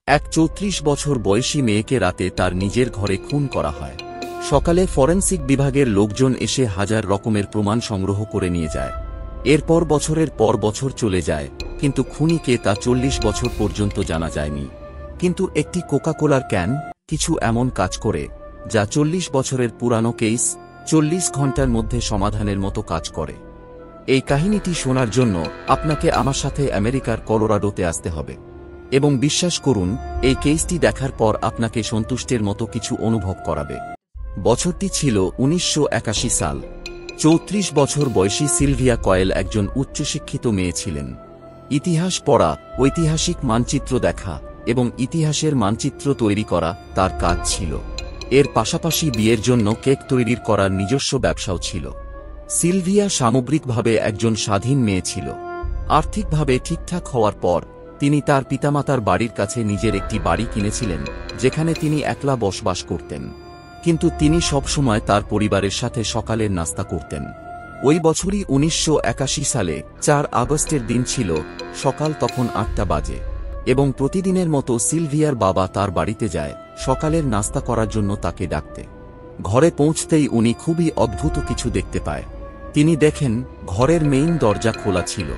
এক ৩৪ বছর বয়সী মেয়েকে রাতে তার নিজের ঘরে খুন করা হয়। সকালে ফরেনসিক বিভাগের লোকজন এসে হাজার রকমের প্রমাণ সংগ্রহ করে নিয়ে যায়। এরপর বছরের পর বছর চলে যায়, কিন্তু খুনিকে তা ৪০ বছর পর্যন্ত জানা যায়নি। কিন্তু একটি কোকা-কোলার ক্যান কিছু এমন কাজ করে যা ৪০ বছরের পুরানো কেস ৪০ ঘন্টার মধ্যে সমাধানের মতো কাজ করে। এই কাহিনীটি শোনার জন্য আপনাকে আমার সাথে আমেরিকার কলোরাডোতে আসতে হবে, এবং বিশ্বাস করুন, এই কেসটি দেখার পর আপনাকে সন্তুষ্টের মতো কিছু অনুভব করাবে। বছরটি ছিল ১৯৮১ সাল। ৩৪ বছর বয়সী সিলভিয়া কয়েল একজন উচ্চশিক্ষিত মেয়ে ছিলেন। ইতিহাস পড়া, ঐতিহাসিক মানচিত্র দেখা এবং ইতিহাসের মানচিত্র তৈরি করা তার কাজ ছিল। এর পাশাপাশি বিয়ের জন্য কেক তৈরির করার নিজস্ব ব্যবসাও ছিল। সিলভিয়া সামগ্রিকভাবে একজন স্বাধীন মেয়ে ছিল। আর্থিকভাবে ঠিকঠাক হওয়ার পর তিনি তার পিতামাতার বাড়ির কাছে নিজের একটি বাড়ি কিনেছিলেন, যেখানে তিনি একলা বসবাস করতেন। কিন্তু তিনি সবসময় তার পরিবারের সাথে সকালের নাস্তা করতেন। ওই বছরই ১৯৮১ সালে ৪ আগস্টের দিন ছিল। সকাল তখন ৮টা বাজে, এবং প্রতিদিনের মতো সিলভিয়ার বাবা তার বাড়িতে যায় সকালের নাস্তা করার জন্য তাকে ডাকতে। ঘরে পৌঁছতেই উনি খুবই অদ্ভুত কিছু দেখতে পায়। তিনি দেখেন ঘরের মেইন দরজা খোলা ছিল,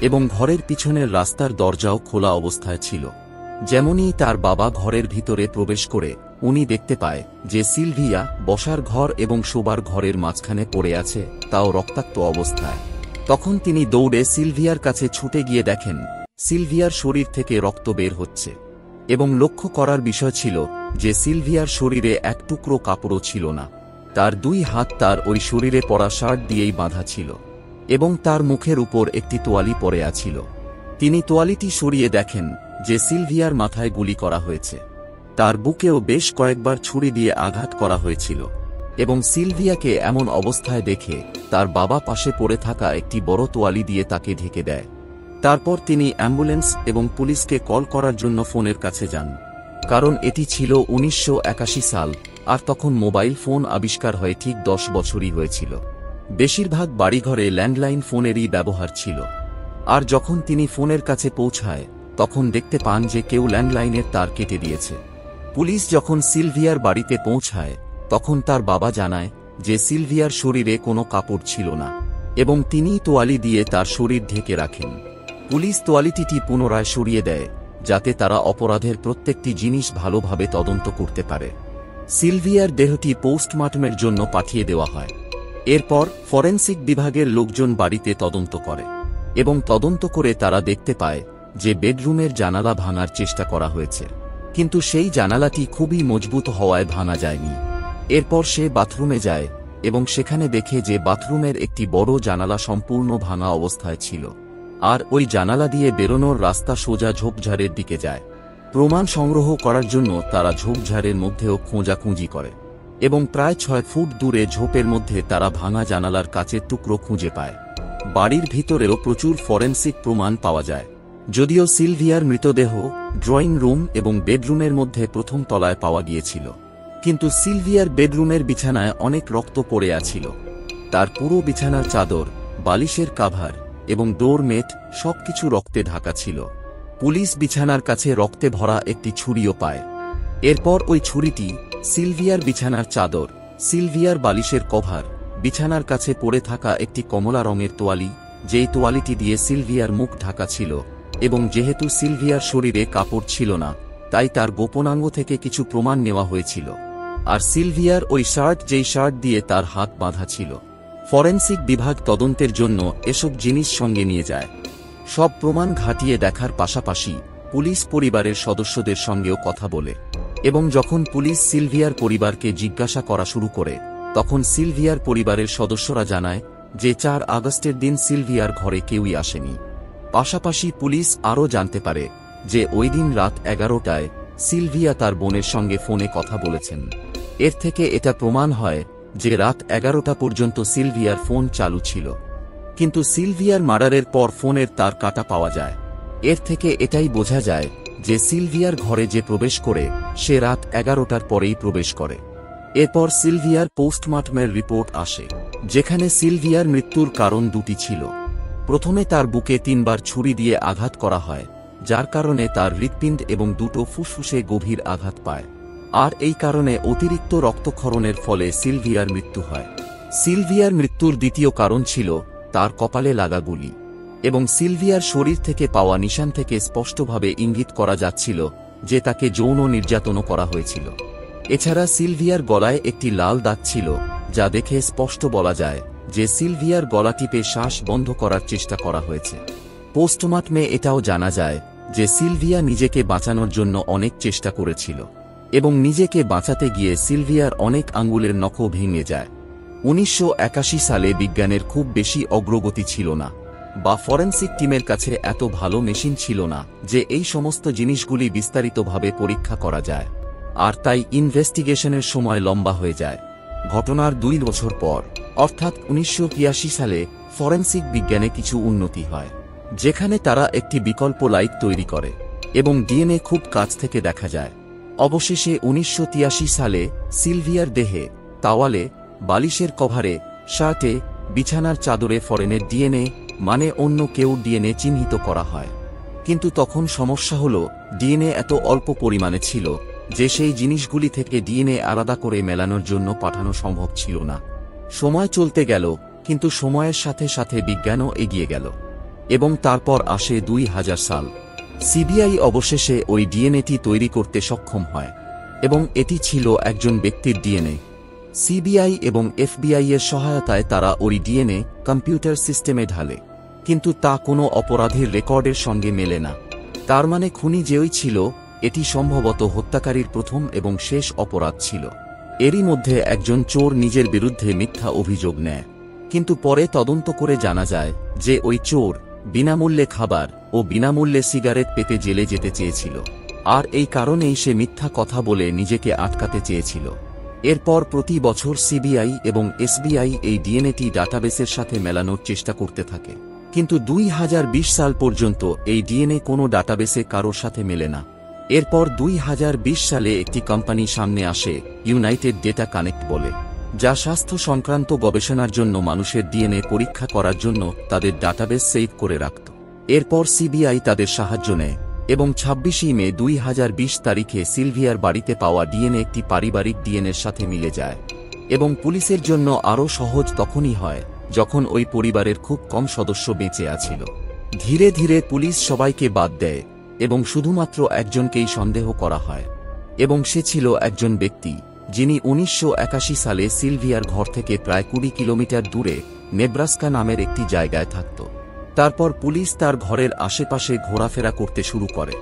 এবং ঘরের পিছনের রাস্তার দরজাও খোলা অবস্থায় ছিল। যেমনই তার বাবা ঘরের ভিতরে প্রবেশ করে উনি দেখতে পায় যে সিলভিয়া বসার ঘর এবং শোবার ঘরের মাঝখানে পড়ে আছে, তাও রক্তাক্ত অবস্থায়। তখন তিনি দৌড়ে সিলভিয়ার কাছে ছুটে গিয়ে দেখেন সিলভিয়ার শরীর থেকে রক্ত বের হচ্ছে, এবং লক্ষ্য করার বিষয় ছিল যে সিলভিয়ার শরীরে এক টুকরো কাপড়ও ছিল না। তার 2 হাত তার ওই শরীরে পরা শার্ট দিয়েই বাঁধা ছিল, এবং তার মুখের উপর একটি তোয়ালি পরে আছিল। তিনি তোয়ালিটি সরিয়ে দেখেন যে সিলভিয়ার মাথায় গুলি করা হয়েছে। তার বুকেও বেশ কয়েকবার ছুরি দিয়ে আঘাত করা হয়েছিল, এবং সিলভিয়াকে এমন অবস্থায় দেখে তার বাবা পাশে পড়ে থাকা একটি বড় তোয়ালি দিয়ে তাকে ঢেকে দেয়। তারপর তিনি অ্যাম্বুলেন্স এবং পুলিশকে কল করার জন্য ফোনের কাছে যান, কারণ এটি ছিল ১৯৮১ সাল, আর তখন মোবাইল ফোন আবিষ্কার হয়ে ঠিক 10 বছরই হয়েছিল। বেশিরভাগ বাড়িঘরে ল্যান্ডলাইন ফোনেরই ব্যবহার ছিল। আর যখন তিনি ফোনের কাছে পৌঁছায় তখন দেখতে পান যে কেউ ল্যান্ডলাইনের তার কেটে দিয়েছে। পুলিশ যখন সিলভিয়ার বাড়িতে পৌঁছায় তখন তার বাবা জানায় যে সিলভিয়ার শরীরে কোনো কাপড় ছিল না, এবং তিনি তোয়ালি দিয়ে তার শরীর ঢেকে রাখেন। পুলিশ তোয়ালিটি পুনরায় সরিয়ে দেয় যাতে তারা অপরাধের প্রত্যেকটি জিনিস ভালোভাবে তদন্ত করতে পারে। সিলভিয়ার দেহটি পোস্টমর্টমের জন্য পাঠিয়ে দেওয়া হয়। এরপর ফরেনসিক বিভাগের লোকজন বাড়িতে তদন্ত করে, এবং তদন্ত করে তারা দেখতে পায় যে বেডরুমের জানালা ভাঙার চেষ্টা করা হয়েছে, কিন্তু সেই জানালাটি খুবই মজবুত হওয়ায় ভাঙা যায়নি। এরপর সে বাথরুমে যায় এবং সেখানে দেখে যে বাথরুমের একটি বড় জানালা সম্পূর্ণ ভাঙা অবস্থায় ছিল, আর ওই জানালা দিয়ে বেরোনোর রাস্তা সোজা ঝোপঝাড়ের দিকে যায়। প্রমাণ সংগ্রহ করার জন্য তারা ঝোপঝাড়ের মধ্যেও খোঁজাখুঁজি করে, এবং প্রায় 6 ফুট দূরে ঝোপের মধ্যে তারা ভাঙা জানালার কাচের টুকরো খুঁজে পায়। বাড়ির ভিতরেও প্রচুর ফরেনসিক প্রমাণ পাওয়া যায়। যদিও সিলভিয়ার মৃতদেহ ড্রয়িং রুম এবং বেডরুমের মধ্যে প্রথম তলায় পাওয়া গিয়েছিল, কিন্তু সিলভিয়ার বেডরুমের বিছানায় অনেক রক্ত পড়ে আছিল। তার পুরো বিছানার চাদর, বালিশের কাভার এবং ডোরমেট সবকিছু রক্তে ঢাকা ছিল। পুলিশ বিছানার কাছে রক্তে ভরা একটি ছুরিও পায়। এরপর ওই ছুরিটি সিলভিয়ার বিছানার চাদর, সিলভিয়ার বালিশের কভার, বিছানার কাছে পড়ে থাকা একটি কমলা রঙের তোয়ালি, যেই তোয়ালিটি দিয়ে সিলভিয়ার মুখ ঢাকা ছিল, এবং যেহেতু সিলভিয়ার শরীরে কাপড় ছিল না তাই তার গোপনাঙ্গ থেকে কিছু প্রমাণ নেওয়া হয়েছিল। আর সিলভিয়ার ওই শার্ট, যেই শার্ট দিয়ে তার হাত বাঁধা ছিল। ফরেনসিক বিভাগ তদন্তের জন্য এসব জিনিস সঙ্গে নিয়ে যায়। সব প্রমাণ ঘাটিয়ে দেখার পাশাপাশি পুলিশ পরিবারের সদস্যদের সঙ্গেও কথা বলে, এবং যখন পুলিশ সিলভিয়ার পরিবারকে জিজ্ঞাসা করা শুরু করে তখন সিলভিয়ার পরিবারের সদস্যরা জানায় যে ৪ আগস্টের দিন সিলভিয়ার ঘরে কেউই আসেনি। পাশাপাশি পুলিশ আরও জানতে পারে যে ওই দিন রাত 11টায় সিলভিয়া তার বোনের সঙ্গে ফোনে কথা বলেছেন। এর থেকে এটা প্রমাণ হয় যে রাত 11টা পর্যন্ত সিলভিয়ার ফোন চালু ছিল, কিন্তু সিলভিয়ার মার্ডারের পর ফোনের তার কাটা পাওয়া যায়। এর থেকে এটাই বোঝা যায় যে সিলভিয়ার ঘরে যে প্রবেশ করে সে রাত 11টার পরেই প্রবেশ করে। এরপর সিলভিয়ার পোস্টমর্টমের রিপোর্ট আসে, যেখানে সিলভিয়ার মৃত্যুর কারণ দুটি ছিল। প্রথমে তার বুকে 3 বার ছুরি দিয়ে আঘাত করা হয়, যার কারণে তার হৃৎপিণ্ড এবং দুটো ফুসফুসে গভীর আঘাত পায়। আর এই কারণে অতিরিক্ত রক্তক্ষরণের ফলে সিলভিয়ার মৃত্যু হয়। সিলভিয়ার মৃত্যুর দ্বিতীয় কারণ ছিল তার কপালে লাগা গুলি, এবং সিলভিয়ার শরীর থেকে পাওয়া নিশান থেকে স্পষ্টভাবে ইঙ্গিত করা যাচ্ছিল যে তাকে যৌন নির্যাতনও করা হয়েছিল। এছাড়া সিলভিয়ার গলায় একটি লাল দাগ ছিল, যা দেখে স্পষ্ট বলা যায় যে সিলভিয়ার গলা টিপে শ্বাস বন্ধ করার চেষ্টা করা হয়েছে। পোস্টমর্টমে এটাও জানা যায় যে সিলভিয়া নিজেকে বাঁচানোর জন্য অনেক চেষ্টা করেছিল, এবং নিজেকে বাঁচাতে গিয়ে সিলভিয়ার অনেক আঙ্গুলের নখও ভেঙে যায়। 1981 সালে বিজ্ঞানের খুব বেশি অগ্রগতি ছিল না, বা ফরেনসিক টিমের কাছে এত ভালো মেশিন ছিল না যে এই সমস্ত জিনিসগুলি বিস্তারিতভাবে পরীক্ষা করা যায়, আর তাই ইনভেস্টিগেশনের সময় লম্বা হয়ে যায়। ঘটনার 2 বছর পর, অর্থাৎ 1983 সালে ফরেনসিক বিজ্ঞানে কিছু উন্নতি হয়, যেখানে তারা একটি বিকল্প লাইট তৈরি করে এবং ডিএনএ খুব কাছ থেকে দেখা যায়। অবশেষে 1983 সালে সিলভিয়ার দেহে, তাওয়ালে, বালিশের কভারে, শার্টে, বিছানার চাদরে ফরেনের ডিএনএ, মানে অন্য কেউ ডিএনএ চিহ্নিত করা হয়। কিন্তু তখন সমস্যা হল ডিএনএ এত অল্প পরিমাণে ছিল যে সেই জিনিসগুলি থেকে ডিএনএ আলাদা করে মেলানোর জন্য পাঠানো সম্ভব ছিল না। সময় চলতে গেল, কিন্তু সময়ের সাথে সাথে বিজ্ঞানও এগিয়ে গেল, এবং তারপর আসে 2000 সাল। সিবিআই অবশেষে ওই ডিএনএটি তৈরি করতে সক্ষম হয়, এবং এটি ছিল একজন ব্যক্তির ডিএনএ। সিবিআই এবং এফবিআই এর সহায়তায় তারা ওই ডিএনএ কম্পিউটার সিস্টেমে ঢালে, কিন্তু তা কোনো অপরাধীর রেকর্ডের সঙ্গে মেলে না। তার মানে খুনি যেই ছিল, এটি সম্ভবত হত্যাকারীর প্রথম এবং শেষ অপরাধ ছিল। এরই মধ্যে একজন চোর নিজের বিরুদ্ধে মিথ্যা অভিযোগ নেয়, কিন্তু পরে তদন্ত করে জানা যায় যে ওই চোর বিনামূল্যে খাবার ও বিনামূল্যে সিগারেট পেতে জেলে যেতে চেয়েছিল, আর এই কারণেই সে মিথ্যা কথা বলে নিজেকে আটকাতে চেয়েছিল। এরপর প্রতি বছর সিবিআই এবং এসবিআই এই ডিএনএটি ডাটাবেসের সাথে মেলানোর চেষ্টা করতে থাকে, কিন্তু 2020 সাল পর্যন্ত এই ডিএনএ কোনো ডাটাবেসে কারোর সাথে মেলে না। এরপর 2020 সালে একটি কোম্পানি সামনে আসে, ইউনাইটেড ডেটা কানেক্ট বলে, যা স্বাস্থ্য সংক্রান্ত গবেষণার জন্য মানুষের ডিএনএ পরীক্ষা করার জন্য তাদের ডাটাবেস সেভ করে রাখত। এরপর সিবিআই তাদের সাহায্য নেয়, এবং 26 মে 2020 তারিখে সিলভিয়ার বাড়িতে পাওয়া ডিএনএ একটি পারিবারিক ডিএনএর সাথে মিলে যায়। এবং পুলিশের জন্য আরও সহজ তখনই হয় যখন ওই পরিবারের খুব কম সদস্য বেঁচে আছিল। ধীরে ধীরে পুলিশ সবাইকে বাদ দেয় এবং শুধুমাত্র একজনকেই সন্দেহ করা হয়, এবং সে ছিল একজন ব্যক্তি যিনি 1981 সালে সিলভিয়ার ঘর থেকে প্রায় 20 কিলোমিটার দূরে নেব্রাস্কা নামের একটি জায়গায় থাকত। তারপর পুলিশ তার ঘরের আশেপাশে ঘোরাফেরা করতে শুরু করে।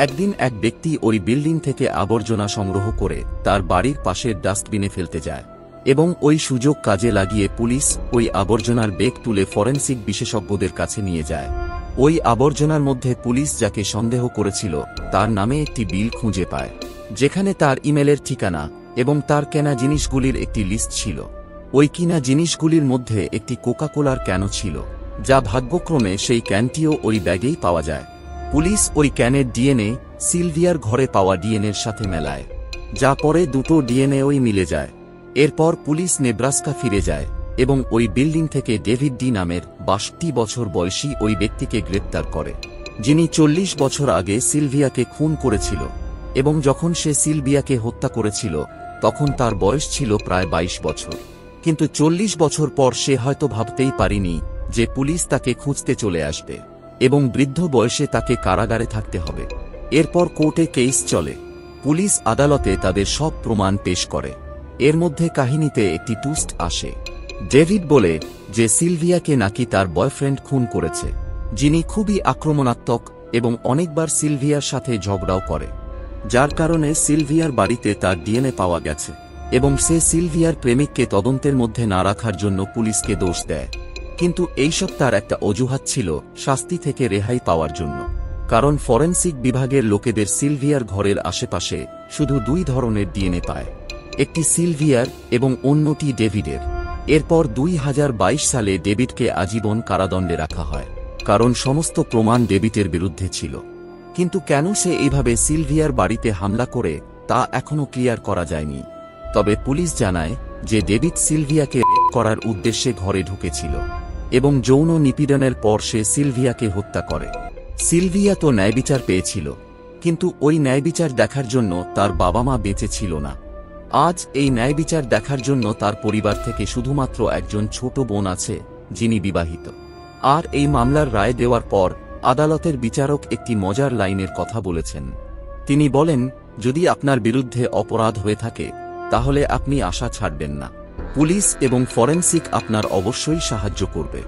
একদিন এক ব্যক্তি ওই বিল্ডিং থেকে আবর্জনা সংগ্রহ করে তার বাড়ির পাশের ডাস্টবিনে ফেলতে যায়, এবং ওই সুযোগ কাজে লাগিয়ে পুলিশ ওই আবর্জনার বেগ তুলে ফরেনসিক বিশেষজ্ঞদের কাছে নিয়ে যায়। ওই আবর্জনার মধ্যে পুলিশ যাকে সন্দেহ করেছিল তার নামে একটি বিল খুঁজে পায়, যেখানে তার ইমেলের ঠিকানা এবং তার কেনা জিনিসগুলির একটি লিস্ট ছিল। ওই কিনা জিনিসগুলির মধ্যে একটি কোকাকোলার ক্যানও ছিল, যা ভাগ্যক্রমে সেই ক্যানটিও ওই ব্যাগেই পাওয়া যায়। পুলিশ ওই ক্যানের ডিএনএ সিলভিয়ার ঘরে পাওয়া ডিএনএর সাথে মেলায়, যা পরে দুটো ডিএনএই মিলে যায়। এরপর পুলিশ নেব্রাস্কা ফিরে যায় এবং ওই বিল্ডিং থেকে ডেভিড ডি নামের 62 বছর বয়সী ওই ব্যক্তিকে গ্রেপ্তার করে, যিনি 40 বছর আগে সিলভিয়াকে খুন করেছিল, এবং যখন সে সিলভিয়াকে হত্যা করেছিল তখন তার বয়স ছিল প্রায় 22 বছর। কিন্তু 40 বছর পর সে হয়তো ভাবতেই পারেনি যে পুলিশ তাকে খুঁজতে চলে আসবে এবং বৃদ্ধ বয়সে তাকে কারাগারে থাকতে হবে। এরপর কোর্টে কেস চলে, পুলিশ আদালতে তাদের সব প্রমাণ পেশ করে। এর মধ্যে কাহিনীতে একটি টুইস্ট আসে। ডেভিড বলে যে সিলভিয়াকে নাকি তার বয়ফ্রেন্ড খুন করেছে, যিনি খুবই আক্রমণাত্মক এবং অনেকবার সিলভিয়ার সাথে ঝগড়াও করে, যার কারণে সিলভিয়ার বাড়িতে তার ডিএনএ পাওয়া গেছে, এবং সে সিলভিয়ার প্রেমিককে তদন্তের মধ্যে না রাখার জন্য পুলিশকে দোষ দেয়। কিন্তু এইসব তার একটা অজুহাত ছিল শাস্তি থেকে রেহাই পাওয়ার জন্য, কারণ ফরেনসিক বিভাগের লোকেদের সিলভিয়ার ঘরের আশেপাশে শুধু 2 ধরনের ডিএনএ পায়, একটি সিলভিয়ার এবং অন্যটি ডেভিডের। এরপর 2022 সালে ডেভিডকে আজীবন কারাদণ্ডে রাখা হয়, কারণ সমস্ত প্রমাণ ডেভিডের বিরুদ্ধে ছিল। কিন্তু কেন সে এইভাবে সিলভিয়ার বাড়িতে হামলা করে তা এখনও ক্লিয়ার করা যায়নি। তবে পুলিশ জানায় যে ডেভিড সিলভিয়াকে রেপ করার উদ্দেশ্যে ঘরে ঢুকেছিল এবং যৌন নিপীড়নের পর সে সিলভিয়াকে হত্যা করে। সিলভিয়া তো ন্যায়বিচার পেয়েছিল, কিন্তু ওই ন্যায়বিচার দেখার জন্য তার বাবা মা বেঁচে ছিল না। আজ এই ন্যায়বিচার দেখার জন্য তার পরিবার থেকে শুধুমাত্র একজন ছোট বোন আছে, যিনি বিবাহিত। আর এই মামলার রায় দেওয়ার পর আদালতের বিচারক একটি মজার লাইনের কথা বলেছেন। তিনি বলেন, যদি আপনার বিরুদ্ধে অপরাধ হয়ে থাকে তাহলে আপনি আশা ছাড়বেন না। পুলিশ এবং ফরেনসিক আপনার অবশ্যই সাহায্য করবে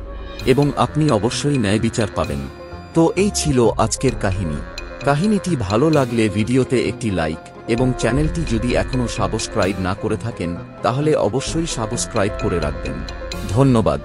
এবং আপনি অবশ্যই ন্যায়বিচার পাবেন। তো এই ছিল আজকের কাহিনী। কাহিনীটি ভালো লাগলে ভিডিওতে একটি লাইক এবং চ্যানেলটি যদি এখনও সাবস্ক্রাইব না করে থাকেন তাহলে অবশ্যই সাবস্ক্রাইব করে রাখবেন। ধন্যবাদ।